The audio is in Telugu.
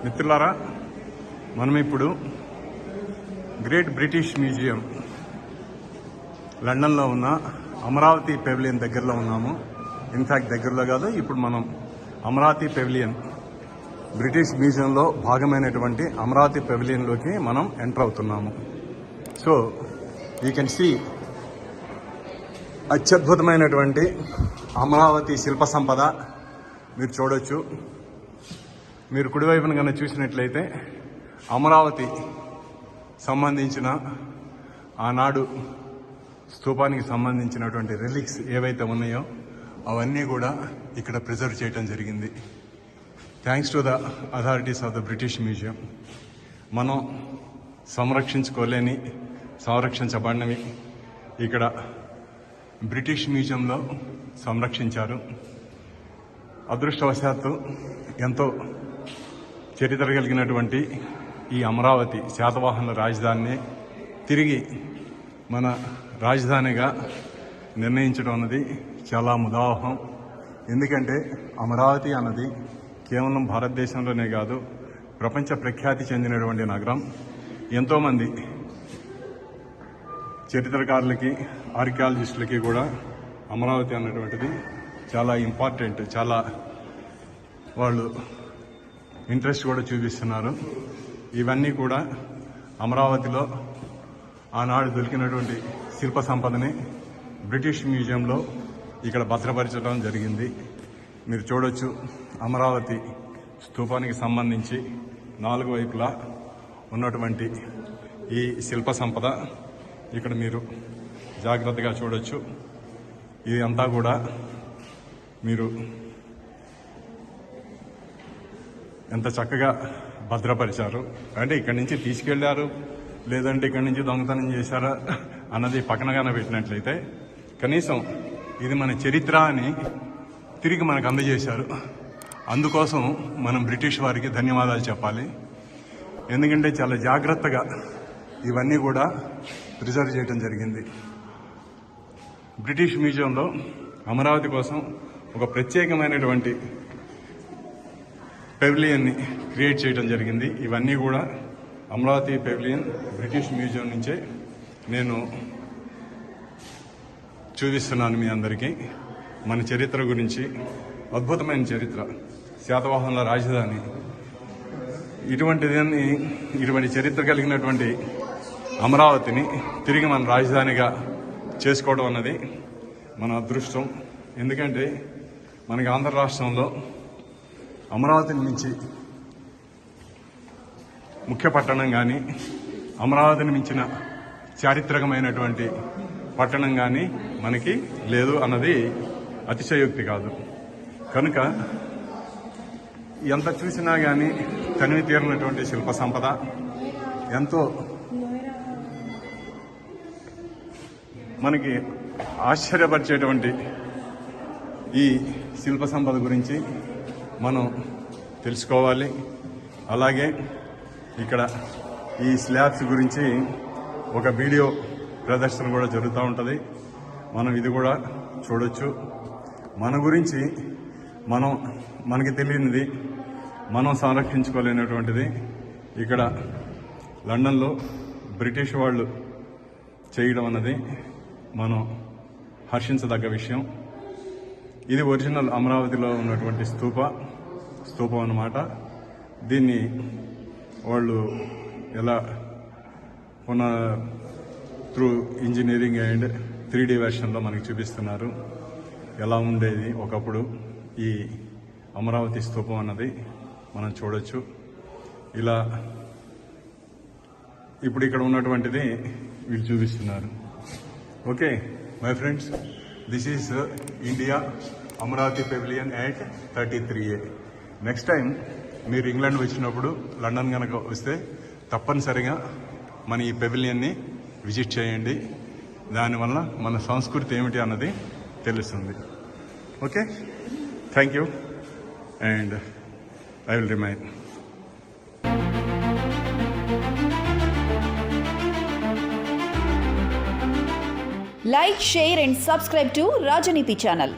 మిత్రులారా, మనం ఇప్పుడు గ్రేట్ బ్రిటిష్ మ్యూజియం లండన్లో ఉన్న అమరావతి పెవిలియన్ దగ్గరలో ఉన్నాము. ఇన్ఫ్యాక్ట్ దగ్గరలో కాదు, ఇప్పుడు మనం అమరావతి పెవిలియన్ బ్రిటిష్ మ్యూజియంలో భాగమైనటువంటి అమరావతి పెవిలియన్లోకి మనం ఎంటర్ అవుతున్నాము. సో యూ కెన్ సీ అత్యద్భుతమైనటువంటి అమరావతి శిల్ప సంపద మీరు చూడొచ్చు. మీరు కుడివైపున కన్నా చూసినట్లయితే అమరావతి సంబంధించిన ఆనాడు స్తూపానికి సంబంధించినటువంటి రిలిక్స్ ఏవైతే ఉన్నాయో అవన్నీ కూడా ఇక్కడ ప్రిజర్వ్ చేయడం జరిగింది. Thanks to the authorities of the British museum. మనం సంరక్షించబడినవి ఇక్కడ బ్రిటిష్ మ్యూజియంలో సంరక్షించారు. అదృష్టవశాత్తు ఎంతో చరిత్ర కలిగినటువంటి ఈ అమరావతి శాతవాహనుల రాజధానిని తిరిగి మన రాజధానిగా నిర్ణయించడం అన్నది చాలా ముదావహం. ఎందుకంటే అమరావతి అన్నది కేవలం భారతదేశంలోనే కాదు, ప్రపంచ ప్రఖ్యాతి చెందినటువంటి నగరం. ఎంతోమంది చరిత్రకారులకి, ఆర్కియాలజిస్టులకి కూడా అమరావతి అన్నటువంటిది చాలా ఇంపార్టెంట్. చాలా వాళ్ళు ఇంట్రెస్ట్ కూడా చూపిస్తున్నారు. ఇవన్నీ కూడా అమరావతిలో ఆనాడు దొరికినటువంటి శిల్ప సంపదని బ్రిటిష్ మ్యూజియంలో ఇక్కడ భద్రపరచడం జరిగింది. మీరు చూడొచ్చు, అమరావతి స్తూపానికి సంబంధించి 4 వైపులా ఉన్నటువంటి ఈ శిల్ప సంపద ఇక్కడ మీరు జాగ్రత్తగా చూడొచ్చు. ఇది అంతా కూడా మీరు ఎంత చక్కగా భద్రపరిచారు. అంటే ఇక్కడి నుంచి తీసుకెళ్లారు, లేదంటే ఇక్కడి నుంచి దొంగతనం చేశారా అన్నది పక్కనగానే పెట్టినట్లయితే కనీసం ఇది మన చరిత్ర అని తిరిగి మనకు అందజేశారు. అందుకోసం మనం బ్రిటిష్ వారికి ధన్యవాదాలు చెప్పాలి. ఎందుకంటే చాలా జాగ్రత్తగా ఇవన్నీ కూడా ప్రిజర్వ్ చేయడం జరిగింది. బ్రిటిష్ మ్యూజియంలో అమరావతి కోసం ఒక ప్రత్యేకమైనటువంటి పెవిలియన్ని క్రియేట్ చేయడం జరిగింది. ఇవన్నీ కూడా అమరావతి పెవిలియన్ బ్రిటిష్ మ్యూజియం నుంచే నేను చూపిస్తున్నాను మీ అందరికీ. మన చరిత్ర గురించి, అద్భుతమైన చరిత్ర, శాతవాహనుల రాజధాని, ఇటువంటి చరిత్ర కలిగినటువంటి అమరావతిని తిరిగి మన రాజధానిగా చేసుకోవడం అన్నది మన అదృష్టం. ఎందుకంటే మనకి ఆంధ్ర రాష్ట్రంలో అమరావతిని మించి ముఖ్య పట్టణం కానీ, అమరావతిని మించిన చారిత్రకమైనటువంటి పట్టణం కానీ మనకి లేదు అన్నది అతిశయోక్తి కాదు. కనుక ఎంత చూసినా కానీ తనివి తీరినటువంటి శిల్ప సంపద, ఎంతో మనకి ఆశ్చర్యపరిచేటువంటి ఈ శిల్ప సంపద గురించి మనం తెలుసుకోవాలి. అలాగే ఇక్కడ ఈ స్లాబ్స్ గురించి ఒక వీడియో ప్రదర్శన కూడా జరుగుతూ ఉంటుంది. మనం ఇది కూడా చూడొచ్చు. మన గురించి మనకి తెలియనిది, మనం సంరక్షించుకోలేనటువంటిది ఇక్కడ లండన్లో బ్రిటిష్ వాళ్ళు చేయడం అన్నది మనం హర్షించదగ్గ విషయం. ఇది ఒరిజినల్ అమరావతిలో ఉన్నటువంటి స్తూపం అన్నమాట. దీన్ని వాళ్ళు ఎలా త్రూ ఇంజనీరింగ్ అండ్ 3D వెర్షన్లో మనకి చూపిస్తున్నారు ఎలా ఉండేది ఒకప్పుడు ఈ అమరావతి స్తూపం అన్నది మనం చూడొచ్చు. ఇలా ఇప్పుడు ఇక్కడ ఉన్నటువంటిది వీళ్ళు చూపిస్తున్నారు. Okay my friends, this is India Amaravati pavilion at 33A. Next time మీరు ఇంగ్లాండ్ వచ్చినప్పుడు, లండన్ కనుక వస్తే తప్పనిసరిగా మన ఈ పెవిలియన్ని విజిట్ చేయండి. దానివల్ల మన సంస్కృతి ఏమిటి అన్నది తెలుస్తుంది. Okay, thank you and I will remain. Like, share and subscribe to Rajaniti channel.